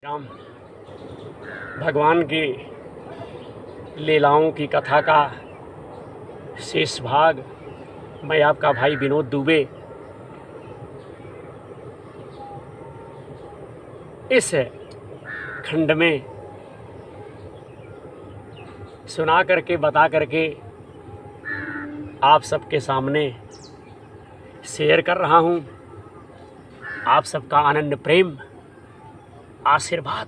राम भगवान की लीलाओं की कथा का शेष भाग मैं आपका भाई विनोद दुबे इस खंड में सुना करके बता करके आप सबके सामने शेयर कर रहा हूँ। आप सबका आनंद प्रेम आशीर्वाद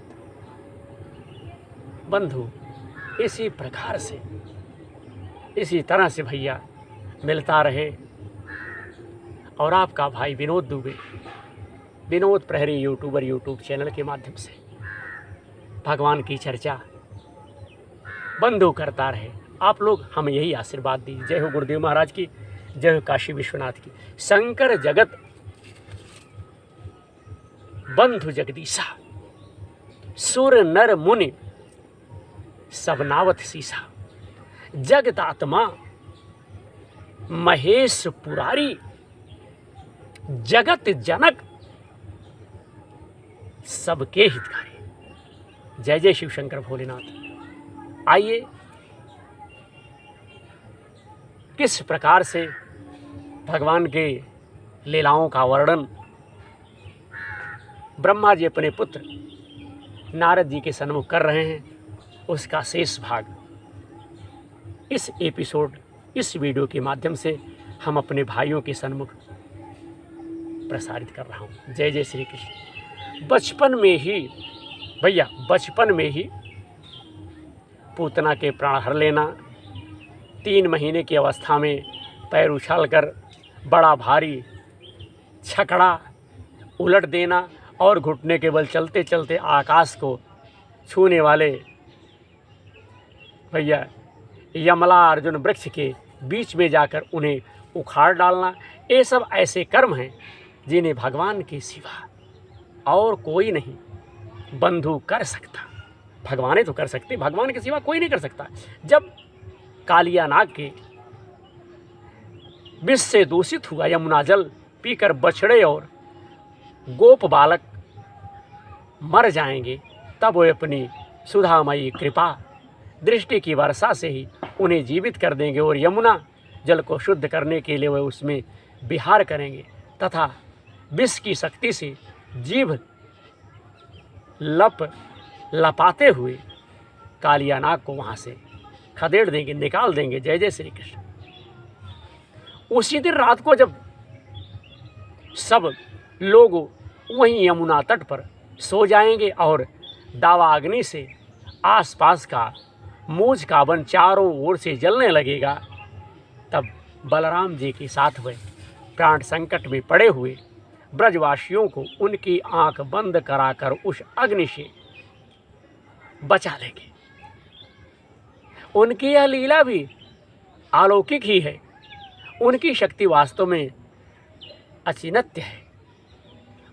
बंधु इसी प्रकार से इसी तरह से भैया मिलता रहे। और आपका भाई विनोद दुबे विनोद प्रहरी यूट्यूब चैनल के माध्यम से भगवान की चर्चा बंधु करता रहे। आप लोग हमें यही आशीर्वाद दीजिए। जय हो गुरुदेव महाराज की, जय हो काशी विश्वनाथ की। शंकर जगत बंधु जगदीशा, सुर नर मुनि सब नावत सीसा। जगत आत्मा महेश पुरारी, जगत जनक सबके हितकारी। जय जय शिव शंकर भोलेनाथ। आइए किस प्रकार से भगवान के लीलाओं का वर्णन ब्रह्मा जी अपने पुत्र नारद जी के सन्मुख कर रहे हैं, उसका शेष भाग इस वीडियो के माध्यम से हम अपने भाइयों के सन्मुख प्रसारित कर रहा हूँ। जय जय श्री कृष्ण। बचपन में ही पूतना के प्राण हर लेना, 3 महीने की अवस्था में पैर उछालकर बड़ा भारी छकड़ा उलट देना और घुटने के बल चलते चलते आकाश को छूने वाले भैया यमला अर्जुन वृक्ष के बीच में जाकर उन्हें उखाड़ डालना, ये सब ऐसे कर्म हैं जिन्हें भगवान के सिवा और कोई नहीं बंधु कर सकता। भगवान तो कर सकते, भगवान के सिवा कोई नहीं कर सकता। जब कालिया नाग के विष से दूषित हुआ यमुना जल पीकर बछड़े और गोप बालक मर जाएंगे, तब वो अपनी सुधामयी कृपा दृष्टि की वर्षा से ही उन्हें जीवित कर देंगे और यमुना जल को शुद्ध करने के लिए वे उसमें विहार करेंगे तथा विष की शक्ति से जीभ लपाते हुए कालिया नाग को वहाँ से खदेड़ देंगे, निकाल देंगे। जय जय श्री कृष्ण। उसी दिन रात को जब सब लोग वहीं यमुना तट पर सो जाएंगे और दावा अग्नि से आसपास का मूझ का वन चारों ओर से जलने लगेगा, तब बलराम जी के साथ वे प्राण संकट में पड़े हुए ब्रजवासियों को उनकी आंख बंद कराकर उस अग्नि से बचा लेंगे। उनकी यह लीला भी अलौकिक ही है। उनकी शक्ति वास्तव में अचिन्त्य है।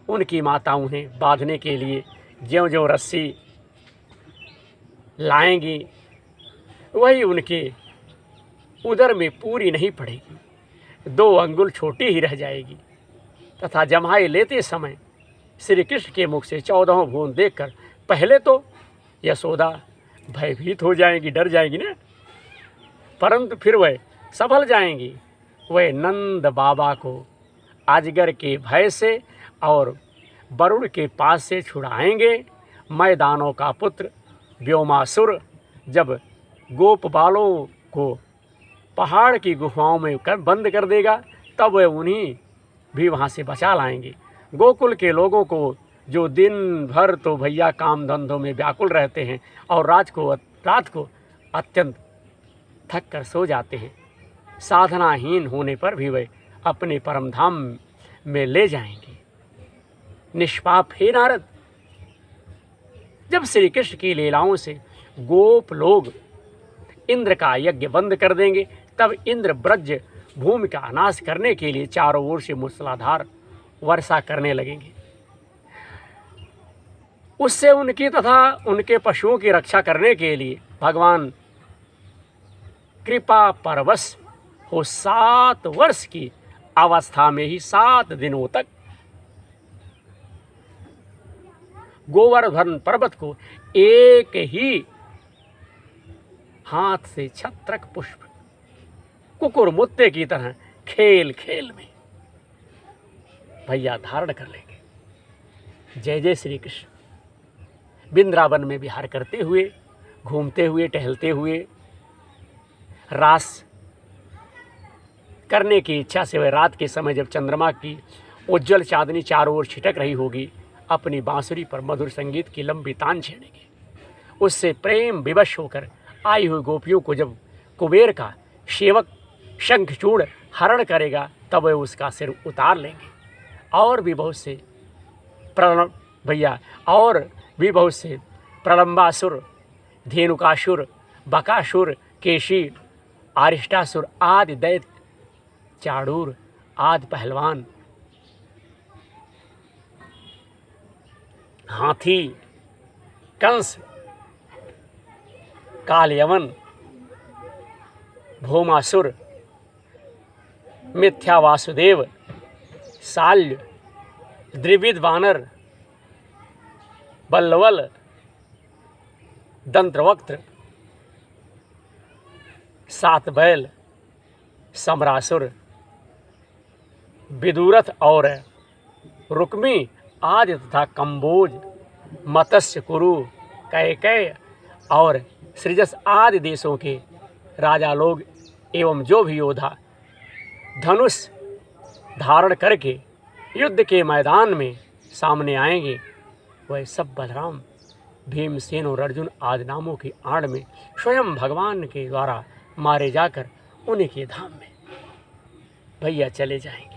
उनकी माता उन्हें बांधने के लिए ज्यों-ज्यों रस्सी लाएंगी, वही उनके उदर में पूरी नहीं पड़ेगी, 2 अंगुल छोटी ही रह जाएगी तथा जम्हाई लेते समय श्री कृष्ण के मुख से 14 भुवन देखकर पहले तो यशोदा भयभीत हो जाएंगी, डर जाएंगी ना, परंतु फिर वह सफल जाएंगी। वह नंद बाबा को अजगर के भय से और वरुण के पास से छुड़ाएंगे। मैदानों का पुत्र व्योमासुर जब गोप बालों को पहाड़ की गुफाओं में बंद कर देगा, तब वह उन्हीं भी वहाँ से बचा लाएंगे। गोकुल के लोगों को जो दिन भर तो भैया काम धंधों में व्याकुल रहते हैं और रात को अत्यंत थक कर सो जाते हैं, साधनाहीन होने पर भी वे अपने परम धाम में ले जाएंगे। निष्पाप हे नारद, जब श्री कृष्ण की लीलाओं से गोप लोग इंद्र का यज्ञ बंद कर देंगे, तब इंद्र ब्रज भूमि का नाश करने के लिए चारों ओर से मूसलाधार वर्षा करने लगेंगे। उससे उनकी तथा उनके पशुओं की रक्षा करने के लिए भगवान कृपा परवश हो 7 वर्ष की अवस्था में ही 7 दिनों तक गोवर्धन पर्वत को एक ही हाथ से छत्रक पुष्प कुकुर मुत्ते की तरह खेल खेल में भैया धारण कर लेंगे। जय जय श्री कृष्ण। वृंदावन में विहार करते हुए, घूमते हुए, टहलते हुए, रास करने की इच्छा से वह रात के समय जब चंद्रमा की उज्जवल चांदनी चारों ओर छिटक रही होगी, अपनी बांसुरी पर मधुर संगीत की लंबी तान छेड़ेंगे। उससे प्रेम विवश होकर आई हुई गोपियों को जब कुबेर का सेवक शंखचूड़ हरण करेगा, तब वे उसका सिर उतार लेंगे। और भी बहुत से प्रलंबासुर, धेनुकासुर, बकासुर, केशी, आरिष्टासुर आदि दैत्य, चाड़ूर आदि पहलवान, हाथी, कंस, कालयवन, भौमासुर, मिथ्या वासुदेव, शाल्य, द्विविध वानर, बल्लवल, दंत्रवक्त्र, सात बैल, समरासुर, विदुरथ और रुक्मी आदि तथा कंबोज, मत्स्य, कुरु, कैकेय और सृजस आदि देशों के राजा लोग एवं जो भी योद्धा धनुष धारण करके युद्ध के मैदान में सामने आएंगे, वह सब बलराम, भीमसेन और अर्जुन आदि नामों की आड़ में स्वयं भगवान के द्वारा मारे जाकर उन्हीं के धाम में भैया चले जाएंगे।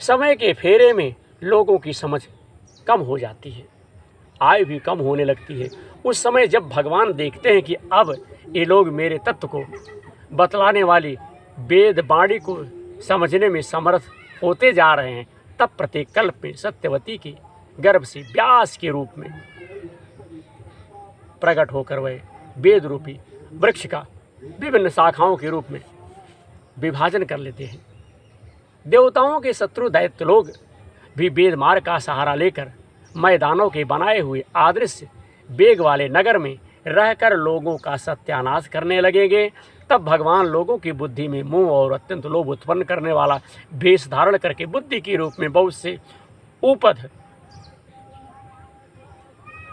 समय के फेरे में लोगों की समझ कम हो जाती है, आयु भी कम होने लगती है। उस समय जब भगवान देखते हैं कि अब ये लोग मेरे तत्व को बतलाने वाली वेद वाणी को समझने में समर्थ होते जा रहे हैं, तब प्रत्येक कल्प में सत्यवती के गर्भ से व्यास के रूप में प्रकट होकर वह वेद रूपी वृक्ष का विभिन्न शाखाओं के रूप में विभाजन कर लेते हैं। देवताओं के शत्रु दैत्य लोग भी वेद मार्ग का सहारा लेकर मैदानों के बनाए हुए आदर्श वेग वाले नगर में रहकर लोगों का सत्यानाश करने लगेंगे। तब भगवान लोगों की बुद्धि में मोह और अत्यंत लोभ उत्पन्न करने वाला भेष धारण करके बुद्धि के रूप में बहुत से उपद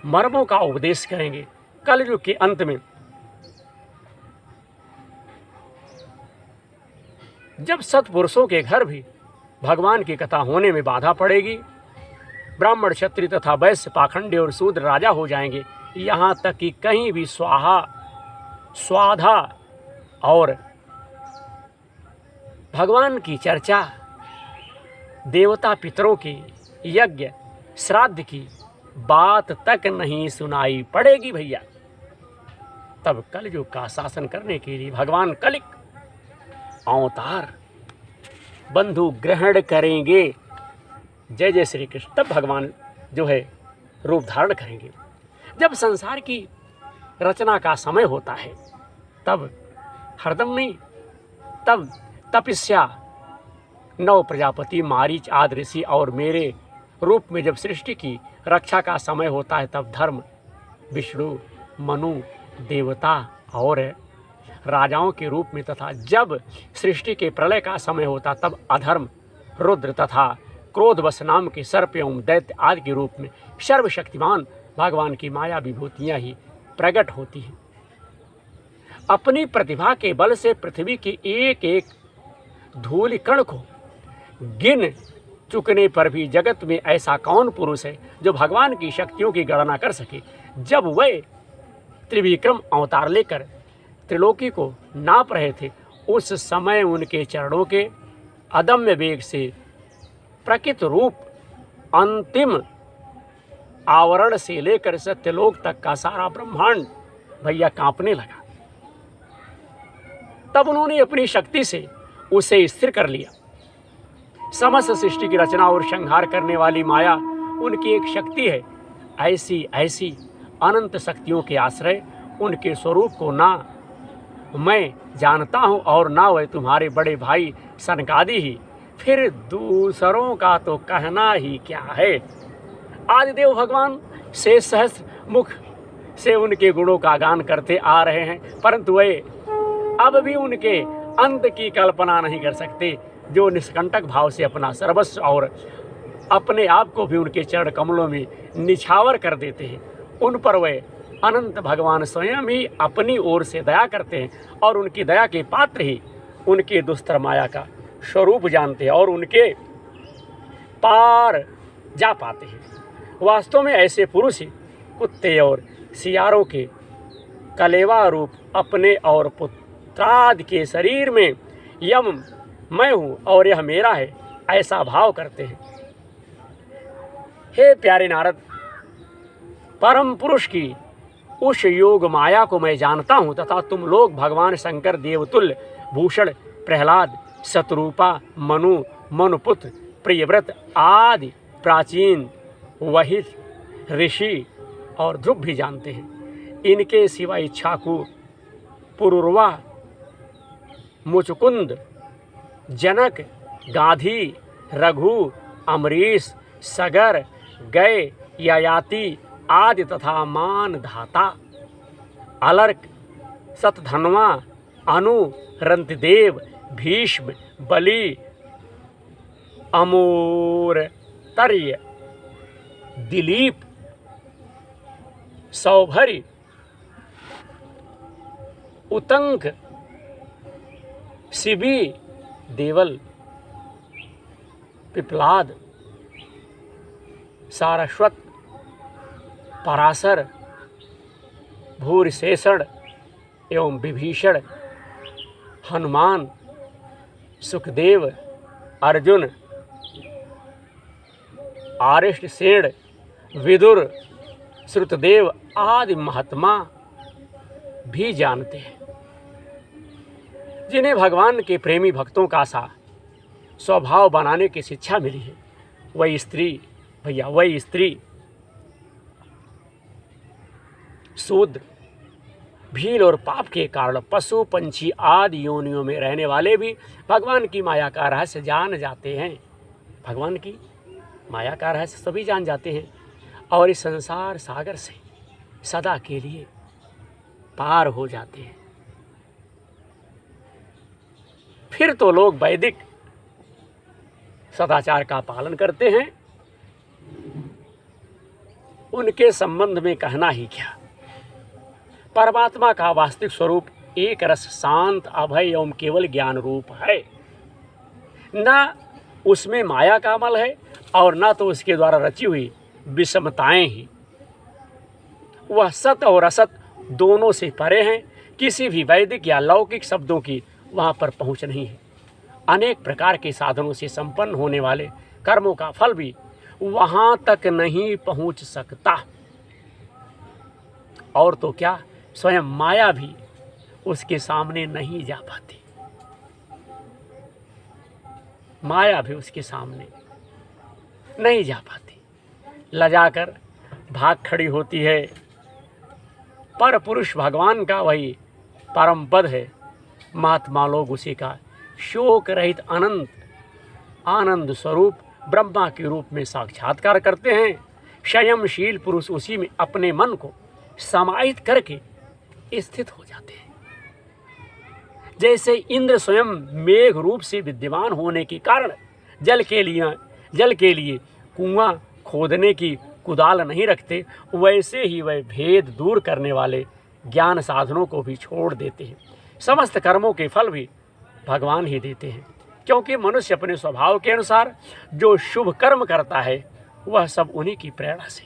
मर्मों का उपदेश करेंगे। कलयुग के अंत में जब सत्पुरुषों के घर भी भगवान की कथा होने में बाधा पड़ेगी, ब्राह्मण, क्षत्रिय तथा वैश्य, पाखंडी और शूद्र राजा हो जाएंगे। यहाँ तक कि कहीं भी स्वाधा और भगवान की चर्चा, देवता पितरों की यज्ञ श्राद्ध की बात तक नहीं सुनाई पड़ेगी भैया। तब कलयुग का शासन करने के लिए भगवान कलिक अवतार बंधु ग्रहण करेंगे। जय जय श्री कृष्ण। तब भगवान जो है रूप धारण करेंगे। जब संसार की रचना का समय होता है, तब हरदम नहीं, तब तपस्या, नौ प्रजापति, मारीच आदि ऋषि और मेरे रूप में जब सृष्टि की रक्षा का समय होता है, तब धर्म, विष्णु, मनु, देवता और राजाओं के रूप में, तथा जब सृष्टि के प्रलय का समय होता तब अधर्म, रुद्र तथा क्रोधवश नाम के सर्प एवं दैत्य आदि के रूप में सर्वशक्तिमान भगवान की माया विभूतियाँ ही प्रकट होती हैं। अपनी प्रतिभा के बल से पृथ्वी की एक एक धूलि कण को गिन चुकने पर भी जगत में ऐसा कौन पुरुष है जो भगवान की शक्तियों की गणना कर सके। जब वह त्रिविक्रम अवतार लेकर त्रिलोकी को नाप रहे थे, उस समय उनके चरणों के अदम्य वेग से प्रकृत रूप अंतिम आवरण से लेकर सत्यलोक तक का सारा ब्रह्मांड भैया कांपने लगा। तब उन्होंने अपनी शक्ति से उसे स्थिर कर लिया। समस्त सृष्टि की रचना और संहार करने वाली माया उनकी एक शक्ति है। ऐसी ऐसी अनंत शक्तियों के आश्रय उनके स्वरूप को ना मैं जानता हूँ और ना वह तुम्हारे बड़े भाई सनकादि ही, फिर दूसरों का तो कहना ही क्या है। आदिदेव भगवान शेष सहस्त्र मुख से उनके गुणों का गान करते आ रहे हैं, परंतु वे अब भी उनके अंत की कल्पना नहीं कर सकते, जो निष्कंटक भाव से अपना सर्वस्व और अपने आप को भी उनके चरण कमलों में निछावर कर देते हैं। उन पर वे अनंत भगवान स्वयं ही अपनी ओर से दया करते हैं और उनकी दया के पात्र ही उनके दुस्तर माया का स्वरूप जानते हैं और उनके पार जा पाते हैं। वास्तव में ऐसे पुरुष ही कुत्ते और सियारों के कलेवा रूप अपने और पुत्रादि के शरीर में यम मैं हूँ और यह मेरा है ऐसा भाव करते हैं। हे प्यारे नारद, परम पुरुष की उस योग माया को मैं जानता हूँ तथा तुम लोग भगवान शंकर, देवतुल्य, भूषण, प्रहलाद, शतरूपा, मनु, मनुपुत्र, प्रियव्रत आदि प्राचीन वही ऋषि और ध्रुव भी जानते हैं। इनके सिवा इच्छाकू, पुरुरवा, मुचकुंद, जनक, गाधी, रघु, अमरीश, सगर, गय, ययाति आदि तथा मानधाता, अलर्क, सतधन्वा, अनु, रंतिदेव, भीष्म, बलि, अमूर, तर्य, दिलीप, सौभरी, उतंक, शिबी, देवल, पिपलाद, सारस्वत, पराशर, भूरिशेषण एवं विभीषण, हनुमान, सुखदेव, अर्जुन, आरिष्टसेन, विदुर, श्रुतदेव आदि महात्मा भी जानते हैं, जिन्हें भगवान के प्रेमी भक्तों का सा स्वभाव बनाने की शिक्षा मिली है। वही स्त्री भैया, वही स्त्री, शूद्र, भील और पाप के कारण पशु पंछी आदि योनियों में रहने वाले भी भगवान की माया का रहस्य जान जाते हैं। भगवान की माया का रहस्य सभी जान जाते हैं और इस संसार सागर से सदा के लिए पार हो जाते हैं। फिर तो लोग वैदिक सदाचार का पालन करते हैं, उनके संबंध में कहना ही क्या। परमात्मा का वास्तविक स्वरूप एक रस, शांत, अभय एवं केवल ज्ञान रूप है। न उसमें माया का अमल है और न तो उसके द्वारा रची हुई विषमताएं ही। वह सत और असत दोनों से परे हैं। किसी भी वैदिक या लौकिक शब्दों की वहाँ पर पहुँच नहीं है। अनेक प्रकार के साधनों से संपन्न होने वाले कर्मों का फल भी वहाँ तक नहीं पहुँच सकता। और तो क्या, स्वयं माया भी उसके सामने नहीं जा पाती। माया भी उसके सामने नहीं जा पाती, लजाकर भाग खड़ी होती है। पर पुरुष भगवान का वही परम पद है। महात्मा लोग उसी का शोक रहित अनंत आनंद स्वरूप ब्रह्मा के रूप में साक्षात्कार करते हैं। संयमशील पुरुष उसी में अपने मन को समाहित करके स्थित हो जाते हैं। जैसे इंद्र स्वयं मेघ रूप से विद्यमान होने के कारण जल के लिए कुआं खोदने की कुदाल नहीं रखते, वैसे ही वह भेद दूर करने वाले ज्ञान साधनों को भी छोड़ देते हैं। समस्त कर्मों के फल भी भगवान ही देते हैं, क्योंकि मनुष्य अपने स्वभाव के अनुसार जो शुभ कर्म करता है वह सब उन्हीं की प्रेरणा से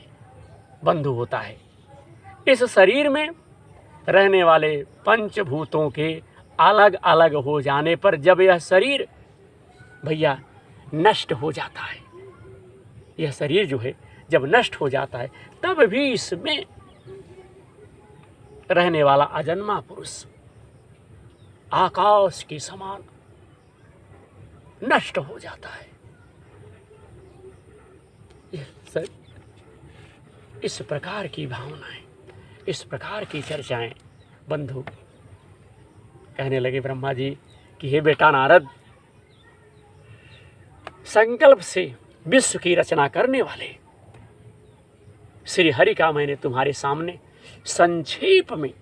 बंधु होता है। इस शरीर में रहने वाले पंचभूतों के अलग अलग हो जाने पर जब यह शरीर भैया नष्ट हो जाता है, यह शरीर जो है जब नष्ट हो जाता है, तब भी इसमें रहने वाला अजन्मा पुरुष आकाश के समान नष्ट हो जाता है। इस प्रकार की भावनाएं, इस प्रकार की चर्चाएं बंधु कहने लगे ब्रह्मा जी कि हे बेटा नारद, संकल्प से विश्व की रचना करने वाले श्री हरि का मैंने तुम्हारे सामने संक्षेप में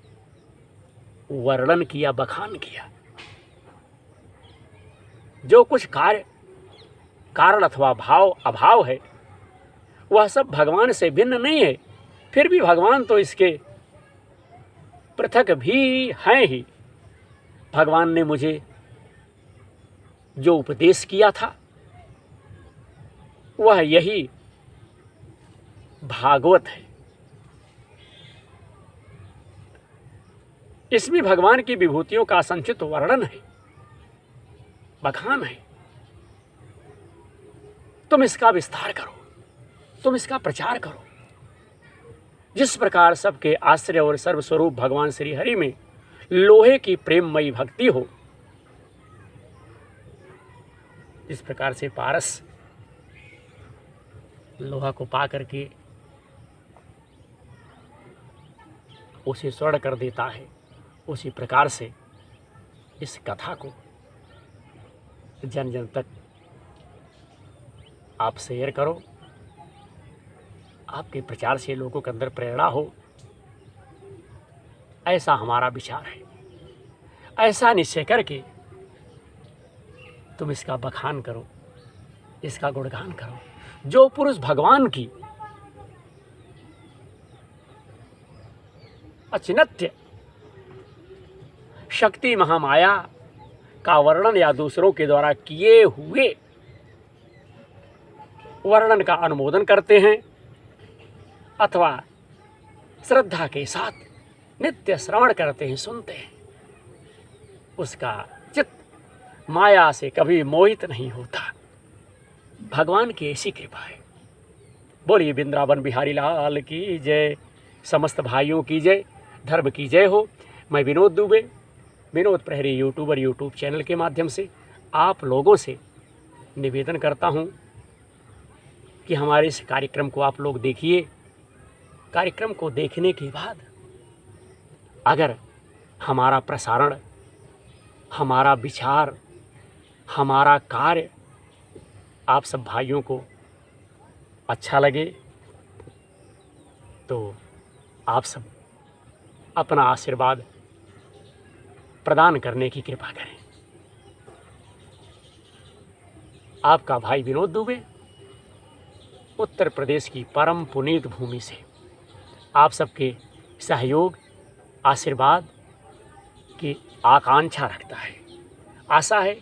वर्णन किया, बखान किया। जो कुछ कारण अथवा भाव अभाव है वह सब भगवान से भिन्न नहीं है, फिर भी भगवान तो इसके पृथक भी हैं ही। भगवान ने मुझे जो उपदेश किया था वह यही भागवत है। इसमें भगवान की विभूतियों का संचित वर्णन है, बखान है। तुम इसका विस्तार करो, तुम इसका प्रचार करो। जिस प्रकार सबके आश्रय और सर्वस्वरूप भगवान श्री हरि में लोहे की प्रेममयी भक्ति हो, इस प्रकार से पारस लोहा को पा करके उसे स्वर्ण कर देता है, उसी प्रकार से इस कथा को जन जन तक आप शेयर करो। आपके प्रचार से लोगों के अंदर प्रेरणा हो, ऐसा हमारा विचार है। ऐसा निश्चय करके तुम इसका बखान करो, इसका गुणगान करो। जो पुरुष भगवान की अचिन्त्य शक्ति महामाया का वर्णन या दूसरों के द्वारा किए हुए वर्णन का अनुमोदन करते हैं अथवा श्रद्धा के साथ नित्य श्रवण करते हैं, सुनते हैं, उसका चित्त माया से कभी मोहित नहीं होता। भगवान की ऐसी कृपा है। बोलिए वृंदावन बिहारी लाल की जय, समस्त भाइयों की जय, धर्म की जय हो। मैं विनोद दुबे, विनोद प्रहरी यूट्यूबर यूट्यूब चैनल के माध्यम से आप लोगों से निवेदन करता हूं कि हमारे इस कार्यक्रम को आप लोग देखिए। कार्यक्रम को देखने के बाद अगर हमारा प्रसारण, हमारा विचार, हमारा कार्य आप सब भाइयों को अच्छा लगे तो आप सब अपना आशीर्वाद प्रदान करने की कृपा करें। आपका भाई विनोद दुबे, उत्तर प्रदेश की परम पुनीत भूमि से आप सबके सहयोग, आशीर्वाद की आकांक्षा रखता है। आशा है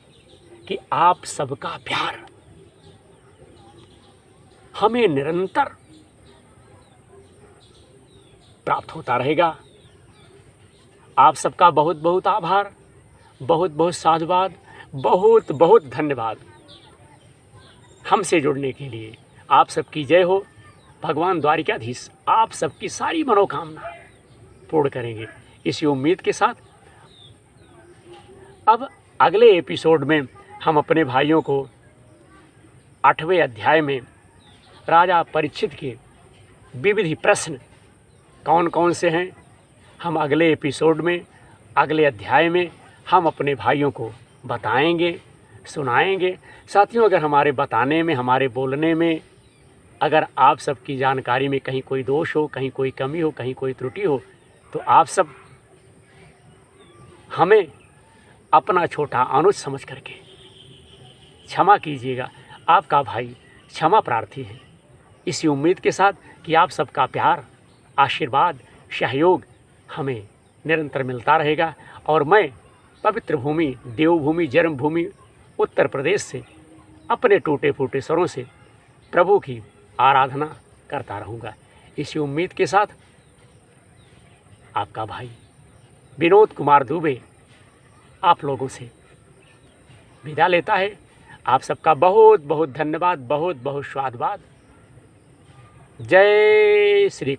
कि आप सबका प्यार हमें निरंतर प्राप्त होता रहेगा। आप सबका बहुत बहुत आभार, बहुत बहुत साधुवाद, बहुत बहुत धन्यवाद। हमसे जुड़ने के लिए आप सबकी जय हो। भगवान द्वारिकाधीश आप सबकी सारी मनोकामना पूर्ण करेंगे, इसी उम्मीद के साथ अब अगले एपिसोड में हम अपने भाइयों को 8वें अध्याय में राजा परीक्षित के विविध प्रश्न कौन कौन से हैं, हम अगले एपिसोड में, अगले अध्याय में हम अपने भाइयों को बताएंगे, सुनाएंगे। साथियों, अगर हमारे बताने में, हमारे बोलने में अगर आप सबकी जानकारी में कहीं कोई दोष हो, कहीं कोई कमी हो, कहीं कोई त्रुटि हो, तो आप सब हमें अपना छोटा अनुज समझ करके क्षमा कीजिएगा। आपका भाई क्षमा प्रार्थी है, इसी उम्मीद के साथ कि आप सबका प्यार, आशीर्वाद, सहयोग हमें निरंतर मिलता रहेगा और मैं पवित्र भूमि, देवभूमि, जन्मभूमि उत्तर प्रदेश से अपने टूटे फूटे स्वरों से प्रभु की आराधना करता रहूँगा। इसी उम्मीद के साथ आपका भाई विनोद कुमार दुबे आप लोगों से विदा लेता है। आप सबका बहुत बहुत धन्यवाद, बहुत बहुत स्वागत। जय श्री